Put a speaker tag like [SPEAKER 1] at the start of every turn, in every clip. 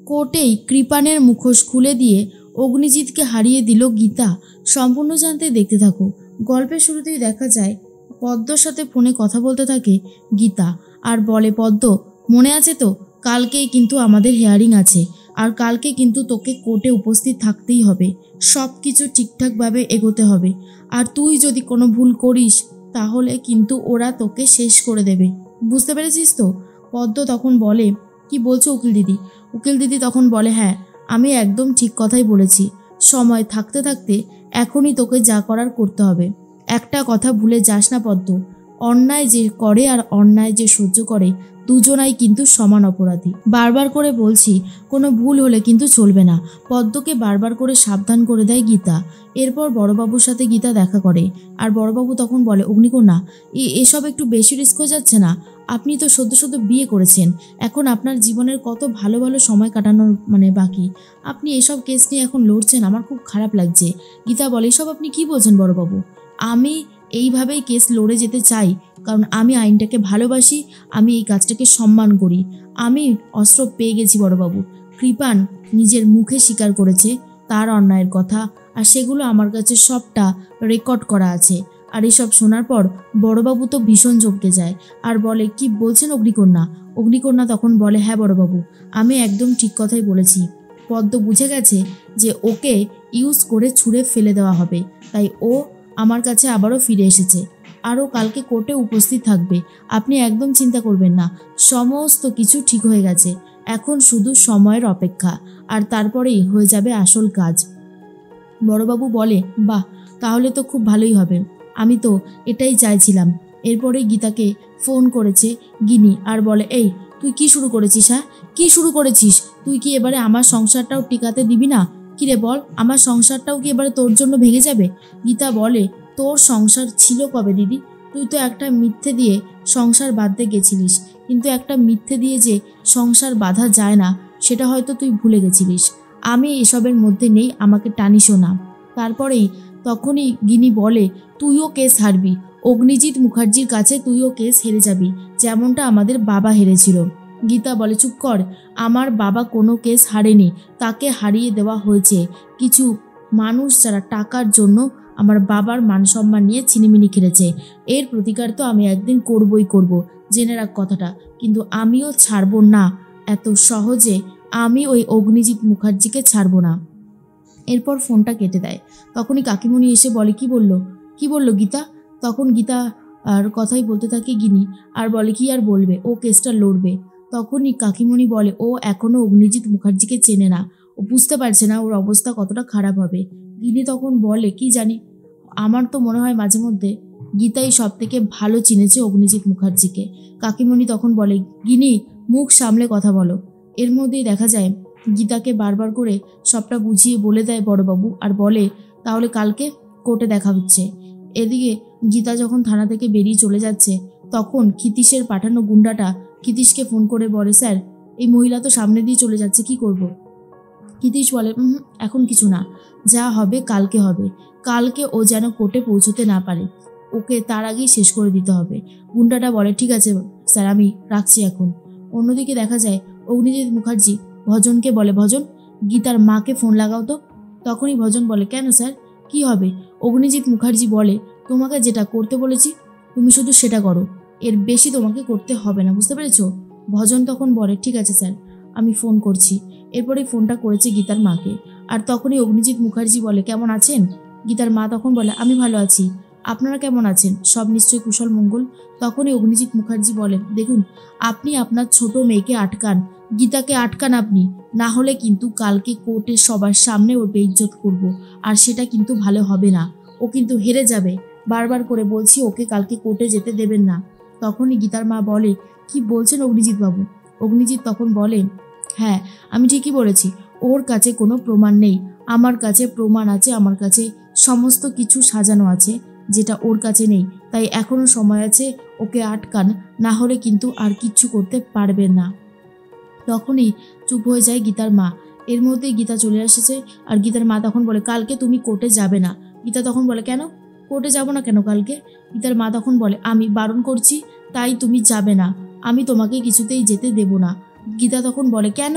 [SPEAKER 1] কোর্টেই কৃপানের মুখোশ খুলে দিয়ে অগ্নিজিৎকে হারিয়ে দিল গীতা। সম্পূর্ণ জানতে দেখতে থাকো। গল্পের শুরুতেই দেখা যায় পদ্মর সাথে ফোনে কথা বলতে থাকে গীতা আর বলে, পদ্ম মনে আছে তো, কালকেই কিন্তু আমাদের হিয়ারিং আছে, আর কালকে কিন্তু তোকে কোর্টে উপস্থিত থাকতেই হবে, সব কিছু ঠিকঠাকভাবে এগোতে হবে, আর তুই যদি কোনো ভুল করিস তাহলে কিন্তু ওরা তোকে শেষ করে দেবে, বুঝতে পেরেছিস তো? পদ্ম তখন বলে, কি বলছো উকিল দিদি? উকিল দিদি তখন বলে, হ্যাঁ আমি একদম ঠিক কথাই বলেছি, সময় থাকতে থাকতে এখনই তোকে যা করার করতে হবে। একটা কথা ভুলে যাস না পদ্ম, অন্যায় যে করে আর অন্যায় যে সহ্য করে দুজনাই কিন্তু সমান অপরাধী। বারবার করে বলছি, কোনো ভুল হলে কিন্তু চলবে না। পদ্মকে বারবার করে সাবধান করে দেয় গীতা। এরপর বড়বাবুর সাথে গীতা দেখা করে, আর বড়বাবু তখন বলে, অগ্নিকন্যা এসব একটু বেশি রিস্ক হয়ে যাচ্ছে না? আপনি তো সদ্য বিয়ে করেছেন, এখন আপনার জীবনের কত ভালো ভালো সময় কাটানোর বাকি, আপনি এসব কেস নিয়ে এখন লড়ছেন, আমার খুব খারাপ লাগছে। গীতা বলে, এসব আপনি কি বলছেন বড়বাবু? আমি এইভাবেই কেস লড়ে যেতে চাই, কারণ আমি আইনটাকে ভালোবাসি, আমি এই কাজটাকে সম্মান করি। আমি অস্ত্র পেয়ে গেছি বড়বাবু। কৃপান নিজের মুখে স্বীকার করেছে তার অন্যায়ের কথা, আর সেগুলো আমার কাছে সবটা রেকর্ড করা আছে। আর এসব শোনার পর বড়বাবু তো ভীষণ চমকে যায় আর বলে, কি বলছেন অগ্নিকন্যা? অগ্নিকন্যা তখন বলে, হ্যাঁ বড়বাবু, আমি একদম ঠিক কথাই বলেছি। পদ্ম বুঝে গেছে যে ওকে ইউজ করে ছুঁড়ে ফেলে দেওয়া হবে, তাই ও আমার কাছে আবারও ফিরে এসেছে, আরও কালকে কোর্টে উপস্থিত থাকবে। আপনি একদম চিন্তা করবেন না, সমস্ত কিছু ঠিক হয়ে গেছে, এখন শুধু সময়ের অপেক্ষা, আর তারপরেই হয়ে যাবে আসল কাজ। বড়বাবু বলে, বাহ, তাহলে তো খুব ভালোই হবে, আমি তো এটাই চাইছিলাম। এরপরে গীতাকে ফোন করেছে গিনি আর বলে, এই তুই কি শুরু করেছিস? হ্যাঁ, কি শুরু করেছিস তুই? কি এবারে আমার সংসারটাও টিকাতে দিবি না? কিরে বল, আমার সংসারটাও কি এবারে তোর জন্য ভেঙে যাবে? গীতা বলে, তোর সংসার ছিল কবে দিদি? তুই তো একটা মিথ্যে দিয়ে সংসার বাঁধতে গেছিলিস, কিন্তু একটা মিথ্যে দিয়ে যে সংসার বাঁধা যায় না সেটা হয়তো তুই ভুলে গেছিলিস। আমি এসবের মধ্যে নেই, আমাকে টানিসও না। তারপরেই তখনই গিনি বলে, তুইও কেস হারবি, অগ্নিজিৎ মুখার্জির কাছে তুইও কেস হেরে যাবি, যেমনটা আমাদের বাবা হেরেছিল। গীতা বলে, চুপ কর, আমার বাবা কোনো কেস হারেনি, তাকে হারিয়ে দেওয়া হয়েছে কিছু মানুষ যারা টাকার জন্য আমার বাবার মান সম্মান নিয়ে ছিনিমিনি খেলেছে। এর প্রতিকার তো আমি একদিন করবই করব, জেনে রাখ কথাটা, কিন্তু আমিও ছাড়বো না এত সহজে, আমি ওই অগ্নিজিৎ মুখার্জিকে ছাড়বো না। এরপর ফোনটা কেটে দেয়। তখনই কাকিমণি এসে বলে, কি বললো গীতা? তখন গীতা আর কথাই বলতে থাকে গিনি, আর বলে, কি আর বলবে, ও কেসটা লড়বে। তখনই কাকিমণি বলে, ও এখনও অগ্নিজিৎ মুখার্জিকে চেনে না, ও বুঝতে পারছে না ওর অবস্থা কতটা খারাপ হবে। গিনি তখন বলে, কি জানি, আমার তো মনে হয় মাঝে মধ্যে গীতাই সব থেকে ভালো চিনেছে অগ্নিজিৎ মুখার্জিকে। কাকিমণি তখন বলে, গিনি মুখ সামলে কথা বলো। এর মধ্যেই দেখা যায় গীতাকে বারবার করে সবটা বুঝিয়ে বলে দেয় বড়বাবু, আর বলে, তাহলে কালকে কোর্টে দেখা হচ্ছে। এদিকে গীতা যখন থানা থেকে বেরিয়ে চলে যাচ্ছে, তখন ক্ষিতীশের পাঠানো গুন্ডাটা ক্ষিতীশকে ফোন করে বলে, স্যার এই মহিলা তো সামনে দিয়ে চলে যাচ্ছে, কি করব? ক্ষিতীশ বলে, এখন কিছু না, যা হবে কালকে হবে, কালকে ও যেন কোর্টে পৌঁছতে না পারে, ওকে তার আগেই শেষ করে দিতে হবে। গুন্ডাটা বলে, ঠিক আছে স্যার, আমি রাখছি এখন। অন্যদিকে দেখা যায় অগ্নিজিৎ মুখার্জি ভজনকে বলে, ভজন গীতার মাকে ফোন লাগাও তো। তখনই ভজন বলে, কেন স্যার, কি হবে? অগ্নিজিৎ মুখার্জি বলে, তোমাকে যেটা করতে বলেছি তুমি শুধু সেটা করো, এর বেশি তোমাকে করতে হবে না, বুঝতে পেরেছ? ভজন তখন বলে, ঠিক আছে স্যার, আমি ফোন করছি। এরপরে ফোনটা করেছে গীতার মাকে, আর তখনই অগ্নিজিৎ মুখার্জি বলে, কেমন আছেন? গীতার মা তখন বলে, আমি ভালো আছি, আপনারা কেমন আছেন? সব নিশ্চয়ই কুশল মঙ্গল। তখনই অগ্নিজিৎ মুখার্জি বলে, দেখুন আপনি আপনার ছোট মেয়েকে আটকান, গীতাকে আটকান আপনি, না হলে কিন্তু কালকে কোর্টে সবার সামনে ওর বেইজ্জত করব, আর সেটা কিন্তু ভালো হবে না, ও কিন্তু হেরে যাবে, বারবার করে বলছি ওকে কালকে কোর্টে যেতে দেবেন না। তখনই গীতার মা বলে, কি বলছেন অগ্নিজিৎ বাবু? অগ্নিজিৎ তখন বলে, হ্যাঁ আমি ঠিকই বলেছি, ওর কাছে কোনো প্রমাণ নেই, আমার কাছে প্রমাণ আছে, আমার কাছে সমস্ত কিছু সাজানো আছে, যেটা ওর কাছে নেই, তাই এখনো সময় আছে, ওকে আটকান, না হলে কিন্তু আর কিচ্ছু করতে পারবেন না। তখনই চুপ হয়ে যায় গীতার মা। এর মধ্যেই গীতা চলে এসেছে, আর গীতার মা তখন বলে, কালকে তুমি কোর্টে যাবে না। গীতা তখন বলে, কেন কোর্টে যাব না কেন কালকে? গীতার মা তখন বলে, আমি বারণ করছি তাই তুমি যাবে না, আমি তোমাকে কিছুতেই যেতে দেব না। গীতা তখন বলে, কেন?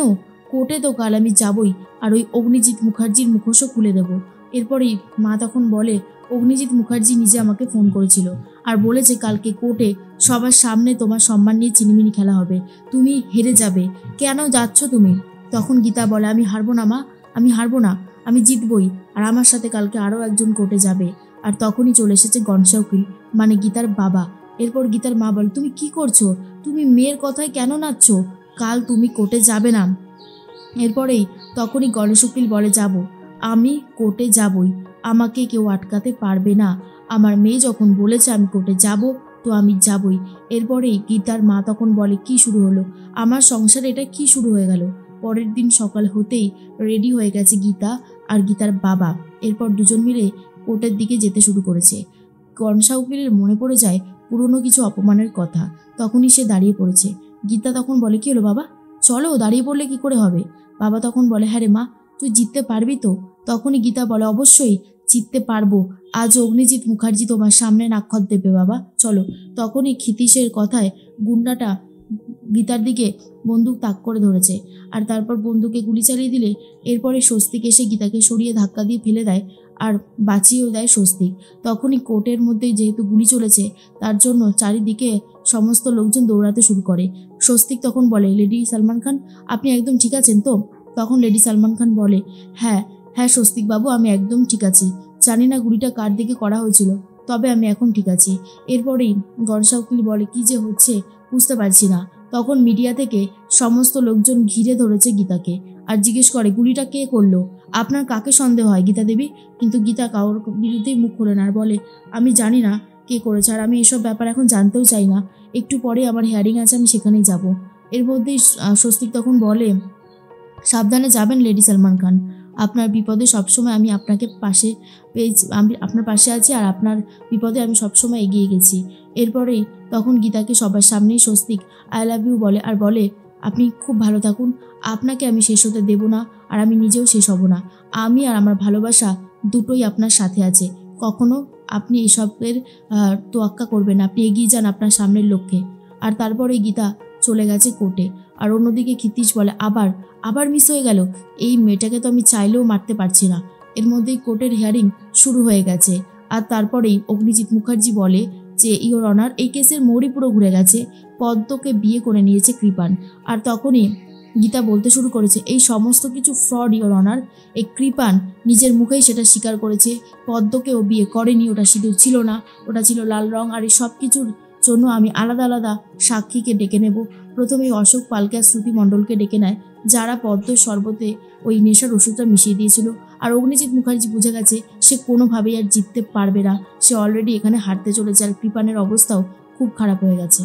[SPEAKER 1] কোর্টে তো কাল আমি যাবই, আর ওই অগ্নিজিৎ মুখার্জির মুখোশও খুলে দেবো। এরপরেই মা তখন বলে, অগ্নিজিৎ মুখার্জি নিজে আমাকে ফোন করেছিল আর বলেছে কালকে কোর্টে সবার সামনে তোমার সম্মান নিয়ে চিনিমিনি খেলা হবে, তুমি হেরে যাবে, কেন যাচ্ছ তুমি? তখন গীতা বলে, আমি হারবো না মা, আমি হারবো না, আমি জিতবই, আর আমার সাথে কালকে আরও একজন কোর্টে যাবে। আর তখনই চলে এসেছে গণেশা উকিল, মানে গীতার বাবা। এরপর গীতার মা বলে, তুমি কি করছো? তুমি মেয়ের কথায় কেন নাচছো? কাল তুমি কোর্টে যাবে না। এরপরেই তখনই গণেশ উকিল বলে, যাব, আমি কোর্টে যাবই, আমাকে কেউ আটকাতে পারবে না, আমার মেয়ে যখন বলেছে আমি কোর্টে যাব তো আমি যাবই। এরপরেই গীতার মা তখন বলে, কি শুরু হলো আমার সংসারে, এটা কি শুরু হয়ে গেল? পরের দিন সকাল হতেই রেডি হয়ে গেছে গীতা আর গীতার বাবা। এরপর দুজন মিলে কোর্টের দিকে যেতে শুরু করেছে। গণেশা উকিলের মনে পড়ে যায় পুরনো কিছু অপমানের কথা, তখনই সে দাঁড়িয়ে পড়েছে। গীতা তখন বলে, কি হলো বাবা, চলো, দাঁড়িয়ে পড়লে কি করে হবে? বাবা তখন বলে, হ্যাঁ রে মা, তুই জিততে পারবি তো? তখনই গীতা বলে, অবশ্যই জিততে পারবো, আজ অগ্নিজিৎ মুখার্জি তোমার সামনে নাক্ষত দেবে বাবা, চলো। তখনই ক্ষিতীশের কথায় গুন্ডাটা গীতার দিকে বন্দুক তাক করে ধরেছে, আর তারপর বন্দুকে গুলি চালিয়ে দিলে এরপরে স্বস্তিক এসে গীতাকে সরিয়ে ধাক্কা দিয়ে ফেলে দেয় আর বাঁচিয়েও দেয় স্বস্তিক। তখনই কোর্টের মধ্যেই যেহেতু গুলি চলেছে তার জন্য চারিদিকে সমস্ত লোকজন দৌড়াতে শুরু করে। স্বস্তিক তখন বলে, লেডি সালমান খান, আপনি একদম ঠিক আছেন তো? তখন লেডি সালমান খান বলে, হ্যাঁ হ্যাঁ স্বস্তিক বাবু, আমি একদম ঠিক আছি, জানি না গুলিটা কার দিকে করা হয়েছিল, তবে আমি এখন ঠিক আছি। এরপরেই গণেশা উকিল বলে, কি যে হচ্ছে বুঝতে পারছি না। তখন মিডিয়া থেকে সমস্ত লোকজন ঘিরে ধরেছে গীতাকে আর জিজ্ঞেস করে, গুলিটা কে করলো, আপনার কাকে সন্দেহ হয় গীতা দেবী? কিন্তু গীতা কারোর বিরুদ্ধেই মুখ খোলে না আর বলে, আমি জানি না কে করেছে, আর আমি এসব ব্যাপার এখন জানতেও চাই না, একটু পরে আমার হিয়ারিং আছে, আমি সেখানেই যাব। এর মধ্যেই স্বস্তিক তখন বলে, সাবধানে যাবেন লেডি সালমান খান, আপনার বিপদে সবসময় আমি আপনাকে পাশে পেয়েছি, আমি আপনার পাশে আছি, আর আপনার বিপদে আমি সবসময় এগিয়ে গেছি। এরপরেই তখন গীতাকে সবার সামনেই স্বস্তিক আই লাভ ইউ বলে আর বলে, আপনি খুব ভালো থাকুন, আপনাকে আমি শেষ হতে দেব না, আর আমি নিজেও শেষ হব না, আমি আর আমার ভালোবাসা দুটোই আপনার সাথে আছে, কখনো আপনি এইসবের তোয়াক্কা করবেন না, আপনি এগিয়ে যান আপনার সামনের লক্ষ্যে। আর তারপরে গীতা চলে গেছে কোর্টে। আর অন্যদিকে ক্ষিতীশ বলে, আবার মিস হয়ে গেল, এই মেয়েটাকে তো আমি চাইলেও মারতে পারছি না। এর মধ্যেই কোর্টের হিয়ারিং শুরু হয়ে গেছে। আর তারপরেই অগ্নিজিৎ মুখার্জি বলে যে, ইওর অনার, এই কেসের মোড়ই পুরো ঘুরে গেছে, পদ্মকে বিয়ে করে নিয়েছে কৃপান। আর তখনই গীতা বলতে শুরু করেছে, এই সমস্ত কিছু ফ্রড ইওর অনার, এই কৃপান নিজের মুখেই সেটা স্বীকার করেছে, পদ্মকে ও বিয়ে করেনি, ওটা সিঁদুর ছিল না, ওটা ছিল লাল রং, আর এই সব কিছুর জন্য আমি আলাদা আলাদা সাক্ষীকে ডেকে নেব। প্রথমেই অশোক পালকে আর শ্রুতি মণ্ডলকে ডেকে নেয়, যারা পদ্মর শরবতে ওই নেশার ওষুধটা মিশিয়ে দিয়েছিল। আর অগ্নিজিৎ মুখার্জি বুঝে গেছে সে কোনোভাবেই আর জিততে পারবে না, সে অলরেডি এখানে হারতে চলেছে, আর কৃপানের অবস্থাও খুব খারাপ হয়ে গেছে।